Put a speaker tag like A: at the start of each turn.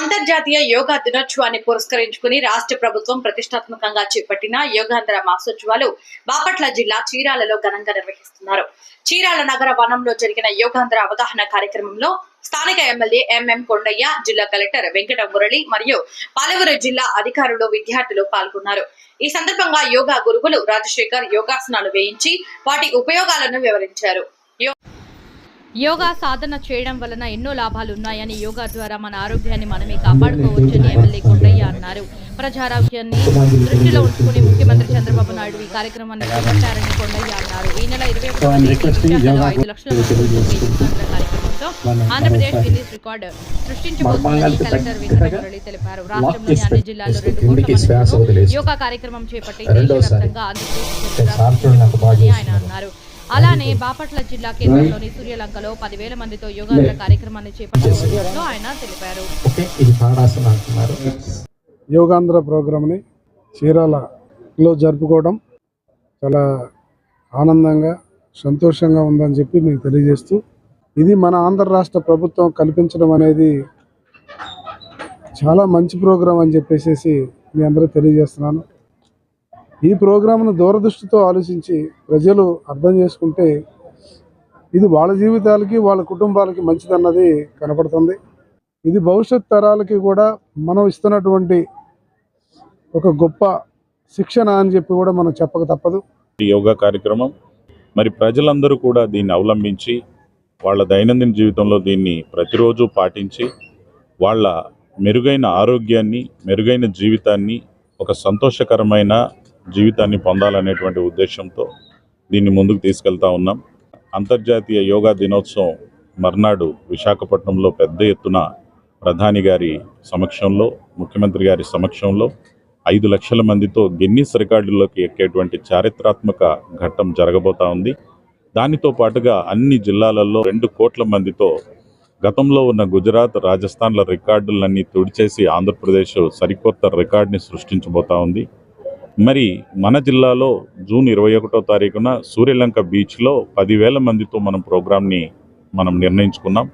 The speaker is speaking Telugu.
A: అంతర్జాతీయ యోగా దినోత్సవాన్ని పురస్కరించుకుని రాష్ట్ర ప్రభుత్వం ప్రతిష్టాత్మకంగా చేపట్టిన యోగాంధ్ర మాసోత్సవాలు బాపట్ల జిల్లా చీరాలలో ఘనంగా నిర్వహిస్తున్నారు. చీరాల నగర వనంలో జరిగిన యోగాంధ్ర అవగాహన కార్యక్రమంలో స్థానిక ఎమ్మెల్యే ఎంఎం కొండయ్య, జిల్లా కలెక్టర్ వెంకట మురళి మరియు పలువురు జిల్లా అధికారులు, విద్యార్థులు పాల్గొన్నారు. ఈ సందర్భంగా యోగా గురువులు రాజశేఖర్ యోగాసనాలు వేయించి వాటి ఉపయోగాలను వివరించారు. యోగా సాధన చేయడం వలన ఎన్నో లాభాలు ఉన్నాయని, యోగా ద్వారా మన ఆరోగ్యాన్ని మనమే కాపాడుకోవచ్చని ఎమ్మెల్యే కొండయ్య అన్నారు. ప్రజారోగ్యాన్ని దృష్టిలో ఉంచుకుని ముఖ్యమంత్రి చంద్రబాబు నాయుడు ఈ కార్యక్రమాన్ని చేపట్టారని కొండయ్య అన్నారు. ఈ నెల 21వ 5 లక్షల కార్యక్రమంతో ఆంధ్రప్రదేశ్ గిన్నిస్ రికార్డు సృష్టించబోతుందని కలెక్టర్ వెంకట మురళి తెలిపారు. రాష్ట్రంలోని అన్ని జిల్లాల్లో 2 కోట్ల మందితో యోగా కార్యక్రమం చేపట్టి దేశవ్యాప్తంగా ఆంధ్రప్రదేశ్ ఆయన అన్నారు. అలానే బాపట్ల జిల్లా కేంద్రంలోని సూర్యలంకలో 10,000 మందితో యోగాంధ్ర కార్యక్రమాన్ని చేపట్టారు ఆయన తెలిపారు.
B: యోగాంధ్ర ప్రోగ్రామ్ని చీరాలలో జరుపుకోవడం చాలా ఆనందంగా, సంతోషంగా ఉందని చెప్పి మీకు తెలియజేస్తూ, ఇది మన ఆంధ్ర రాష్ట్ర ప్రభుత్వం కల్పించడం అనేది చాలా మంచి ప్రోగ్రాం అని చెప్పేసి మీ అందరూ తెలియజేస్తున్నాను. ఈ ప్రోగ్రాంను దూరదృష్టితో ఆలోచించి ప్రజలు అర్థం చేసుకుంటే ఇది వాళ్ళ జీవితాలకి, వాళ్ళ కుటుంబాలకి మంచిదన్నది కనపడుతుంది. ఇది భవిష్యత్ తరాలకి కూడా మనం ఇస్తున్నటువంటి ఒక గొప్ప శిక్షణ అని చెప్పి కూడా మనం చెప్పక తప్పదు.
C: ఈ యోగా కార్యక్రమం మరి ప్రజలందరూ కూడా దీన్ని అవలంబించి వాళ్ళ దైనందిన జీవితంలో దీన్ని ప్రతిరోజు పాటించి వాళ్ళ మెరుగైన ఆరోగ్యాన్ని, మెరుగైన జీవితాన్ని, ఒక సంతోషకరమైన జీవితాన్ని పొందాలనేటువంటి ఉద్దేశంతో దీన్ని ముందుకు తీసుకెళ్తా ఉన్నాం. అంతర్జాతీయ యోగా దినోత్సవం మర్నాడు విశాఖపట్నంలో పెద్ద ఎత్తున ప్రధాని గారి సమక్షంలో, ముఖ్యమంత్రి గారి సమక్షంలో 5 లక్షల మందితో గిన్నిస్ రికార్డుల్లోకి ఎక్కేటువంటి చారిత్రాత్మక ఘట్టం జరగబోతా ఉంది. దానితో పాటుగా అన్ని జిల్లాలలో 2 కోట్ల మందితో గతంలో ఉన్న గుజరాత్, రాజస్థాన్ల రికార్డులన్నీ తుడిచేసి ఆంధ్రప్రదేశ్ సరికొత్త రికార్డుని సృష్టించబోతా ఉంది. మరి మన జిల్లాలో జూన్ 21వ తారీఖున సూర్యలంక బీచ్లో 10,000 మందితో మనం ప్రోగ్రామ్ని నిర్ణయించుకున్నాం.